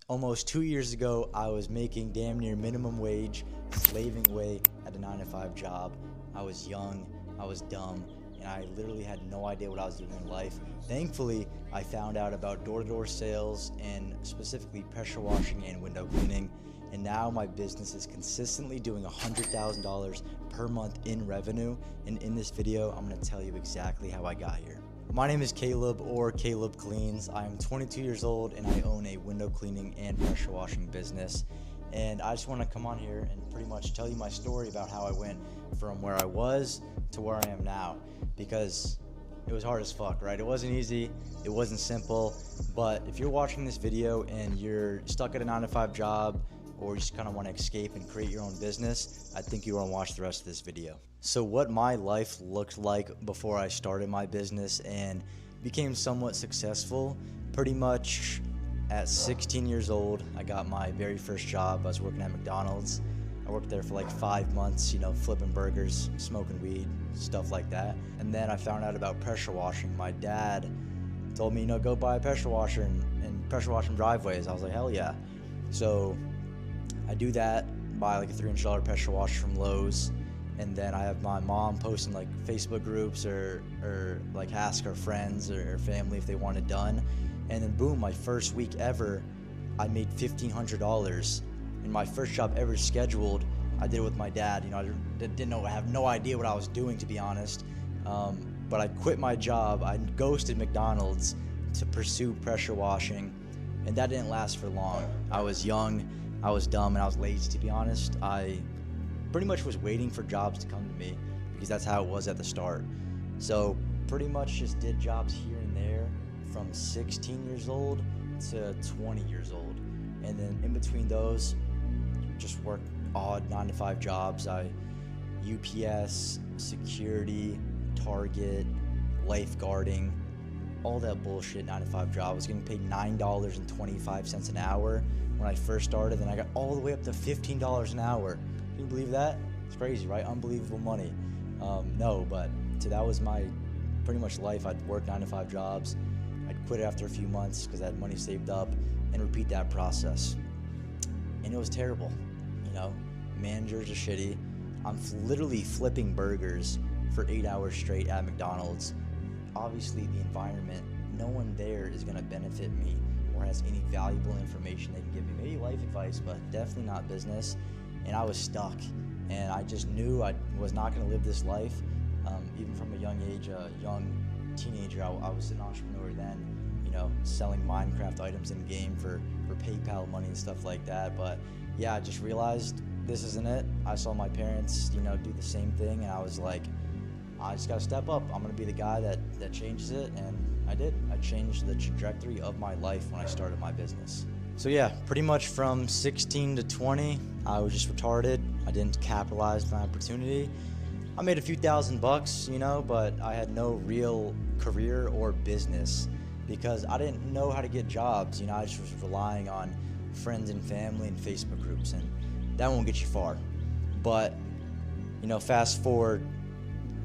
Almost 2 years ago, I was making damn near minimum wage, slaving away at a 9-to-5 job. I was young, I was dumb, and I literally had no idea what I was doing in life. Thankfully, I found out about door-to-door sales and specifically pressure washing and window cleaning. And now my business is consistently doing $100,000 per month in revenue. And in this video, I'm gonna tell you exactly how I got here. My name is Caleb, or Caleb Cleans. I am 22 years old and I own a window cleaning and pressure washing business. And I just want to come on here and pretty much tell you my story about how I went from where I was to where I am now, because it was hard as fuck, right? It wasn't easy, it wasn't simple, but if you're watching this video and you're stuck at a 9-to-5 job, or you just kind of want to escape and create your own business, I think you want to watch the rest of this video. So what my life looked like before I started my business and became somewhat successful, pretty much at 16 years old, I got my very first job. I was working at McDonald's. I worked there for like 5 months, flipping burgers, smoking weed, stuff like that. And then I found out about pressure washing. My dad told me, go buy a pressure washer and pressure wash some driveways. I was like, hell yeah. So I do that, buy like a $300 pressure washer from Lowe's, and then I have my mom posting like Facebook groups or like ask her friends or family if they want it done. And then boom, my first week ever, I made $1,500. And my first job ever scheduled, I did it with my dad. I didn't know, I have no idea what I was doing, to be honest. But I quit my job. I ghosted McDonald's to pursue pressure washing, and that didn't last for long. I was young, I was dumb, and I was lazy, to be honest. I pretty much was waiting for jobs to come to me because that's how it was at the start. So pretty much just did jobs here and there from 16 years old to 20 years old. And then in between those, just worked odd 9-to-5 jobs. UPS, security, Target, lifeguarding, all that bullshit 9-to-5 job. I was getting paid $9.25 an hour when I first started, and I got all the way up to $15 an hour. Can you believe that? It's crazy, right? Unbelievable money. No, but so that was my pretty much life. I'd work 9-to-5 jobs. I'd quit after a few months because I had money saved up, and repeat that process. And it was terrible. Managers are shitty. I'm literally flipping burgers for 8 hours straight at McDonald's. Obviously, the environment, no one there is going to benefit me or has any valuable information they can give me. Maybe life advice, but definitely not business. And I was stuck, and I just knew I was not going to live this life. Even from a young age, a young teenager, I was an entrepreneur then, selling Minecraft items in game for PayPal money and stuff like that. But yeah, I just realized this isn't it. I saw my parents, do the same thing, and I was like, I just gotta step up. I'm gonna be the guy that changes it, and I did. I changed the trajectory of my life when I started my business. So yeah, pretty much from 16 to 20, I was just retarded. I didn't capitalize my opportunity. I made a few $1,000s, but I had no real career or business because I didn't know how to get jobs. I just was relying on friends and family and Facebook groups, and that won't get you far. But, fast forward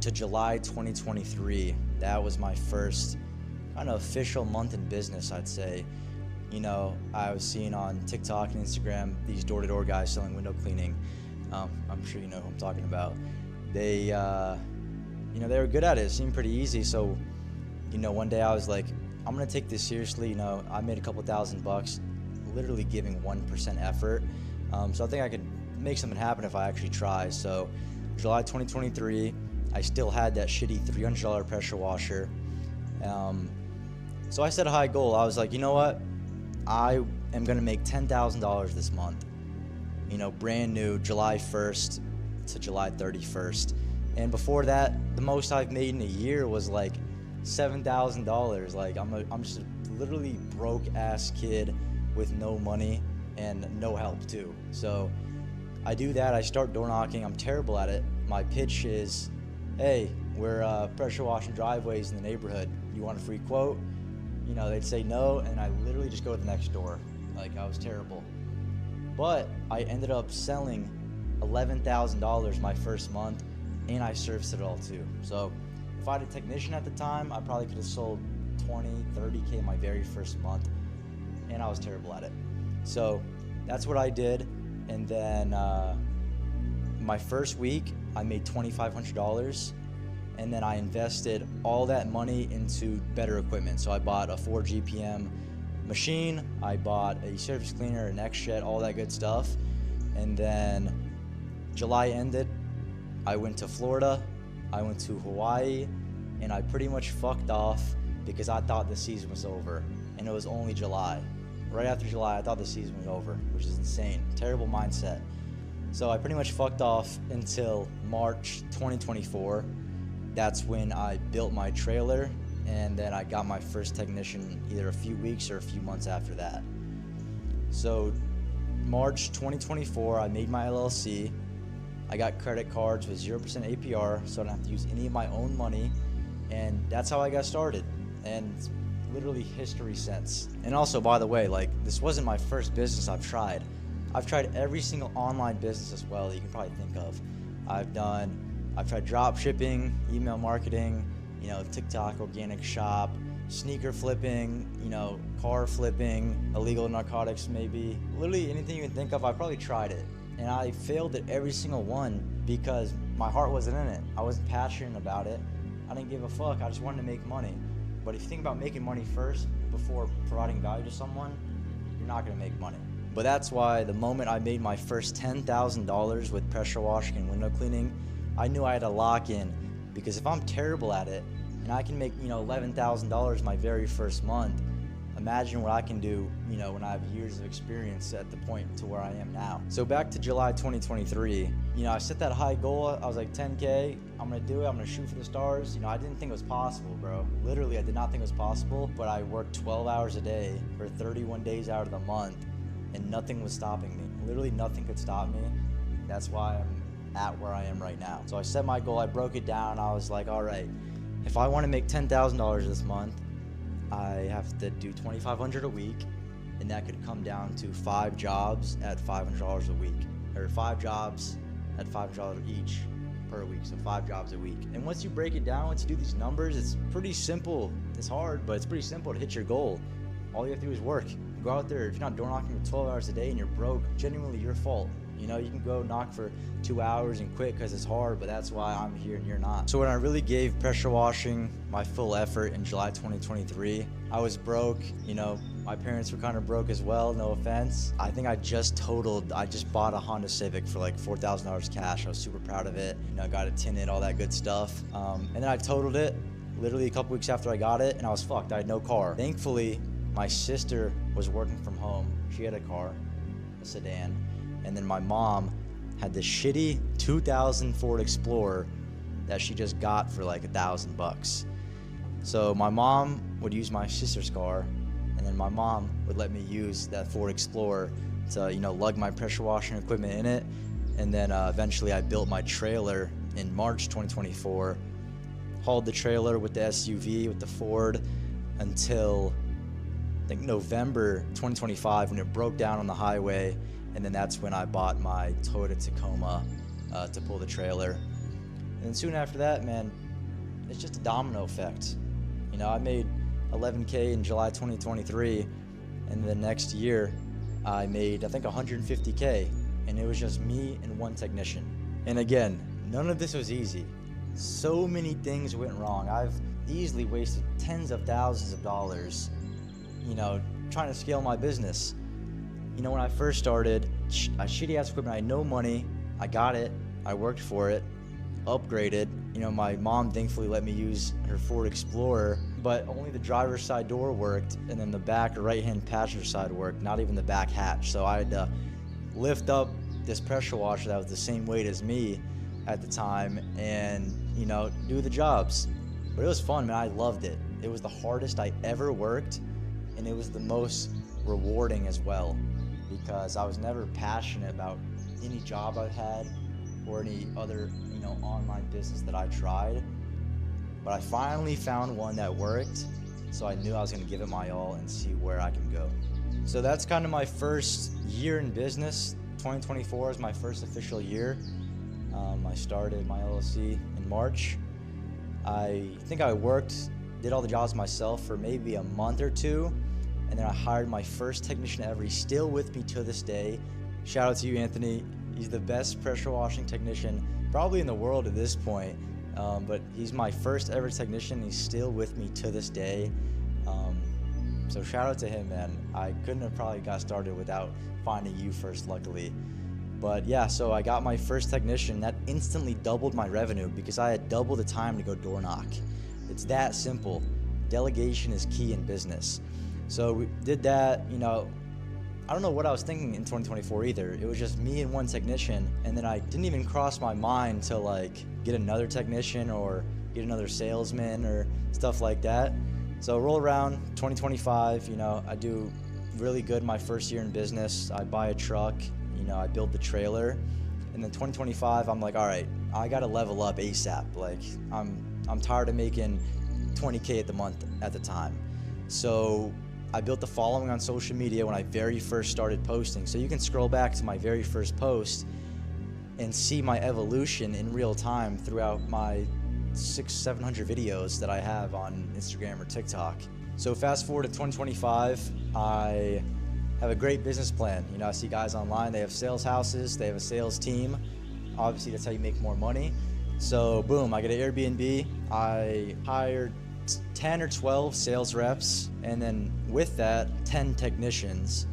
to July 2023, that was my first official month in business, I'd say. I was seeing on TikTok and Instagram these door-to-door guys selling window cleaning. I'm sure you know who I'm talking about. They, they were good at it. It seemed pretty easy. So, one day I was like, I'm gonna take this seriously. I made a couple $1,000, literally giving 1% effort. So I think I could make something happen if I actually try. So, July 2023, I still had that shitty $300 pressure washer. So I set a high goal. I was like, you know what? I am gonna make $10,000 this month. Brand new, July 1st to July 31st. And before that, the most I've made in a year was like $7,000. Like I'm just a literally broke ass kid with no money and no help too. So I do that. I start door knocking. I'm terrible at it. My pitch is, hey, we're pressure washing driveways in the neighborhood. You want a free quote? They'd say no, and I literally just go to the next door. Like, I was terrible. But I ended up selling $11,000 my first month, and I serviced it all too. So if I had a technician at the time, I probably could have sold 20, 30K my very first month, and I was terrible at it. So that's what I did. And then my first week, I made $2,500. And then I invested all that money into better equipment. So I bought a 4 GPM machine, I bought a surface cleaner, an X-Shed, all that good stuff. And then July ended, I went to Florida, I went to Hawaii, and I pretty much fucked off because I thought the season was over, and it was only July. Right after July, I thought the season was over, which is insane. Terrible mindset. So I pretty much fucked off until March 2024. That's when I built my trailer, and then I got my first technician either a few weeks or a few months after that. So March 2024, I made my LLC. I got credit cards with 0% APR, so I don't have to use any of my own money, and that's how I got started. And it's literally history since. And also, by the way, like, this wasn't my first business I've tried. I've tried every single online business as well that you can probably think of. I've tried drop shipping, email marketing, TikTok, organic shop, sneaker flipping, car flipping, illegal narcotics maybe. Literally anything you can think of, I probably tried it. And I failed at every single one because my heart wasn't in it. I wasn't passionate about it. I didn't give a fuck. I just wanted to make money. But if you think about making money first before providing value to someone, you're not gonna make money. But that's why the moment I made my first $10,000 with pressure washing and window cleaning, I knew I had to lock in, because if I'm terrible at it and I can make $11,000 my very first month, imagine what I can do when I have years of experience at the point to where I am now. So back to July 2023, I set that high goal. I was like, 10K, I'm gonna do it, I'm gonna shoot for the stars. I didn't think it was possible, bro. Literally, I did not think it was possible, but I worked 12 hours a day for 31 days out of the month, and nothing was stopping me. Literally nothing could stop me. That's why I'm at where I am right now. So I set my goal, I broke it down. I was like, all right, if I want to make $10,000 this month, I have to do $2,500 a week, and that could come down to 5 jobs at $500 a week, or 5 jobs at $500 each per week, so 5 jobs a week. And once you break it down, once you do these numbers, it's pretty simple. It's hard, but it's pretty simple to hit your goal. All you have to do is work. Go out there. If you're not door knocking for 12 hours a day and you're broke, genuinely your fault. You can go knock for 2 hours and quit because it's hard, but that's why I'm here and you're not. So when I really gave pressure washing my full effort in July 2023, I was broke. My parents were kind of broke as well, no offense. I think I just bought a Honda Civic for like $4,000 cash. I was super proud of it. I got it tinted, all that good stuff. And then I totaled it literally a couple weeks after I got it, and I was fucked. I had no car. Thankfully, my sister was working from home. She had a car, a sedan. And then my mom had this shitty 2000 Ford Explorer that she just got for like $1,000. So my mom would use my sister's car, and then my mom would let me use that Ford Explorer to, lug my pressure washing equipment in it. And then eventually I built my trailer in March 2024, hauled the trailer with the SUV, with the Ford, until I think November 2025 when it broke down on the highway. And then that's when I bought my Toyota Tacoma to pull the trailer. And then soon after that, man, it's just a domino effect. I made 11K in July 2023, and the next year I made, I think, 150K, and it was just me and one technician. And again, none of this was easy. So many things went wrong. I've easily wasted tens of thousands of dollars, trying to scale my business. When I first started, shitty ass equipment, I had no money. I got it, I worked for it, upgraded. My mom thankfully let me use her Ford Explorer, but only the driver's side door worked, and then the back right-hand passenger side worked, not even the back hatch. So I had to lift up this pressure washer that was the same weight as me at the time and, do the jobs. But it was fun, man. I loved it. It was the hardest I ever worked, and it was the most rewarding as well, because I was never passionate about any job I had or any other, online business that I tried. But I finally found one that worked, so I knew I was going to give it my all and see where I can go. So that's kind of my first year in business. 2024 is my first official year. I started my LLC in March. I think I did all the jobs myself for maybe a month or two, And then I hired my first technician ever. He's still with me to this day. Shout out to you, Anthony. He's the best pressure washing technician probably in the world at this point. But he's my first ever technician. He's still with me to this day. So shout out to him, man. I couldn't have probably got started without finding you first, luckily. But yeah, so I got my first technician. That instantly doubled my revenue because I had double the time to go door knock. It's that simple. Delegation is key in business. So we did that. I don't know what I was thinking in 2024 either. It was just me and one technician, and then I didn't even cross my mind to like get another technician or get another salesman or stuff like that. So roll around 2025, I do really good my first year in business. I buy a truck, I build the trailer, and then 2025, I'm like, all right, I gotta level up ASAP. Like I'm tired of making 20K at the time. So I built the following on social media when I very first started posting. So you can scroll back to my very first post and see my evolution in real time throughout my 600-700 videos that I have on Instagram or TikTok. So fast forward to 2025, I have a great business plan. I see guys online, they have sales houses, they have a sales team. Obviously, that's how you make more money. So boom, I get an Airbnb. I hired 10 or 12 sales reps, and then with that, 10 technicians,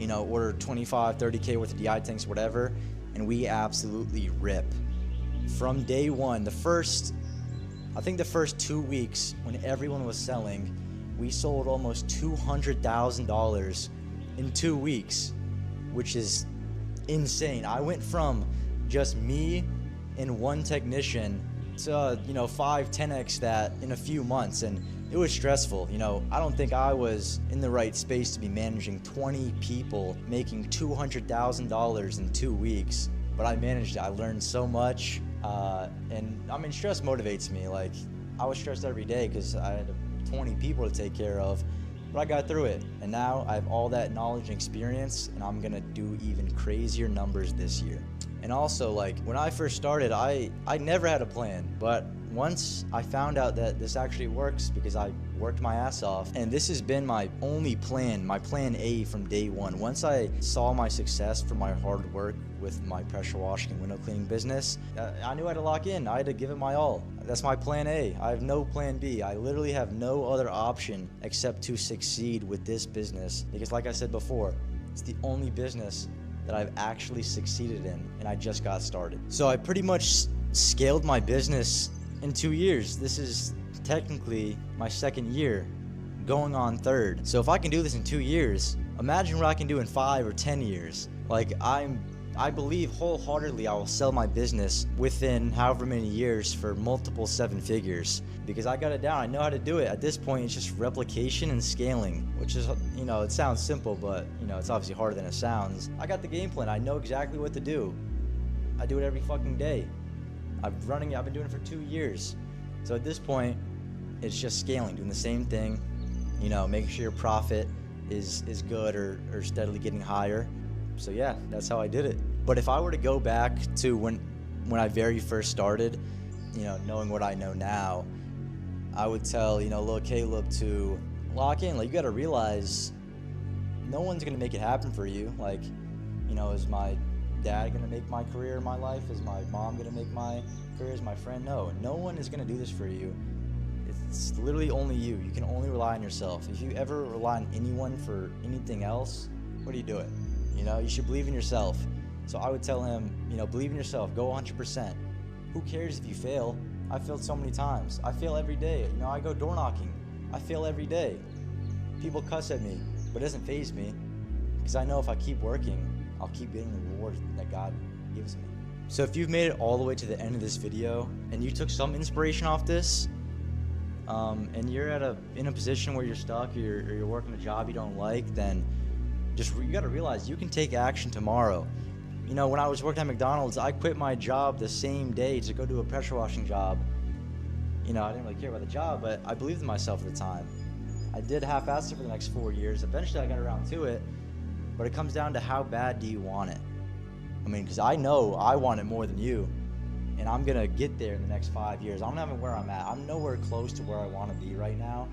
order 25, 30K worth of DI tanks, whatever, and we absolutely rip. From day one, the first 2 weeks when everyone was selling, we sold almost $200,000 in 2 weeks, which is insane. I went from just me and one technician to 5-10x that in a few months, and it was stressful. I don't think I was in the right space to be managing 20 people making $200,000 in 2 weeks, but I managed it. I learned so much, and stress motivates me. Like, I was stressed every day because I had 20 people to take care of, but I got through it, and now I have all that knowledge and experience, and I'm gonna do even crazier numbers this year. And also, like, when I first started, I never had a plan, but once I found out that this actually works because I worked my ass off, and this has been my only plan, my plan A from day one. Once I saw my success from my hard work with my pressure washing and window cleaning business, I knew I had to lock in. I had to give it my all. That's my plan A. I have no plan B. I literally have no other option except to succeed with this business because, like I said before, it's the only business that I've actually succeeded in, and I just got started. So I pretty much scaled my business in 2 years. This is technically my second year, going on third. So if I can do this in 2 years, imagine what I can do in 5 or 10 years. Like, I believe wholeheartedly I will sell my business within however many years for multiple 7 figures because I got it down. I know how to do it. At this point, it's just replication and scaling, which is, it sounds simple, but, it's obviously harder than it sounds. I got the game plan. I know exactly what to do. I do it every fucking day. I've been doing it for 2 years. So at this point, it's just scaling, doing the same thing, making sure your profit is good or steadily getting higher. So yeah, that's how I did it. But if I were to go back to when I very first started, knowing what I know now, I would tell, little Caleb to lock in. Like, you got to realize no one's going to make it happen for you. Like, is my dad going to make my career in my life? Is my mom going to make my career? Is my friend? No one is going to do this for you. It's literally only you. You can only rely on yourself. If you ever rely on anyone for anything else, what are you doing? You should believe in yourself. So I would tell him, believe in yourself, go 100%. Who cares if you fail? I failed so many times. I fail every day. I go door knocking. I fail every day. People cuss at me, but it doesn't faze me because I know if I keep working, I'll keep getting the reward that God gives me. So if you've made it all the way to the end of this video and you took some inspiration off this, and you're in a position where you're stuck or you're working a job you don't like, then you got to realize you can take action tomorrow. When I was working at McDonald's, I quit my job the same day to go do a pressure washing job. I didn't really care about the job, but I believed in myself at the time. I did half-ass it for the next 4 years. Eventually I got around to it, but it comes down to how bad do you want it. Because I know I want it more than you, and I'm gonna get there in the next 5 years. I'm not even where I'm at. I'm nowhere close to where I want to be right now.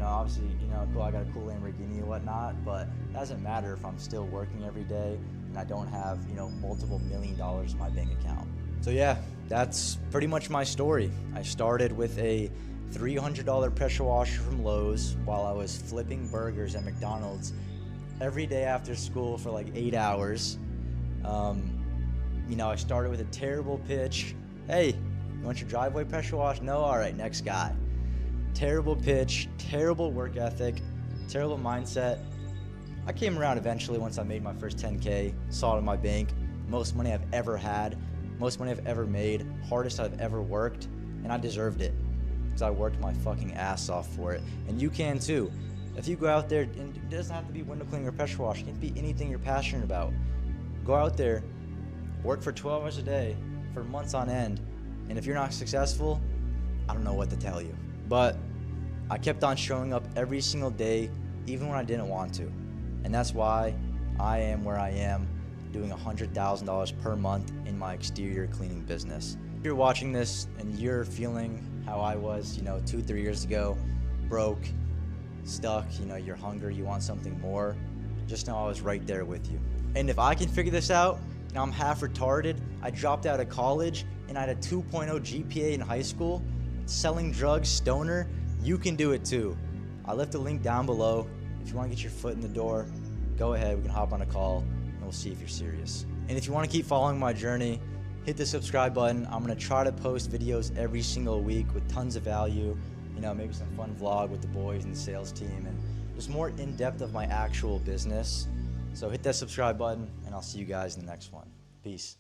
Obviously, cool, I got a cool Lamborghini and whatnot, but it doesn't matter if I'm still working every day and I don't have, multiple $1 million in my bank account. So yeah, that's pretty much my story. I started with a $300 pressure washer from Lowe's while I was flipping burgers at McDonald's every day after school for like 8 hours. I started with a terrible pitch. Hey, you want your driveway pressure wash? No? All right, next guy. Terrible pitch, terrible work ethic, terrible mindset. I came around eventually once I made my first 10K, saw it in my bank, most money I've ever had, most money I've ever made, hardest I've ever worked, and I deserved it because I worked my fucking ass off for it. And you can too. If you go out there, and it doesn't have to be window cleaning or pressure washing, it can be anything you're passionate about. Go out there, work for 12 hours a day for months on end, and if you're not successful, I don't know what to tell you. But I kept on showing up every single day, even when I didn't want to. And that's why I am where I am, doing $100,000 per month in my exterior cleaning business. If you're watching this and you're feeling how I was, 2-3 years ago, broke, stuck, you're hungry, you want something more, just know I was right there with you. And if I can figure this out, now I'm half retarded, I dropped out of college, and I had a 2.0 GPA in high school, selling drugs, stoner, you can do it too. I left a link down below. If you want to get your foot in the door, go ahead, we can hop on a call, and we'll see if you're serious. And if you want to keep following my journey, hit the subscribe button. I'm going to try to post videos every single week with tons of value, maybe some fun vlog with the boys and the sales team, and just more in-depth of my actual business. So hit that subscribe button, and I'll see you guys in the next one. Peace.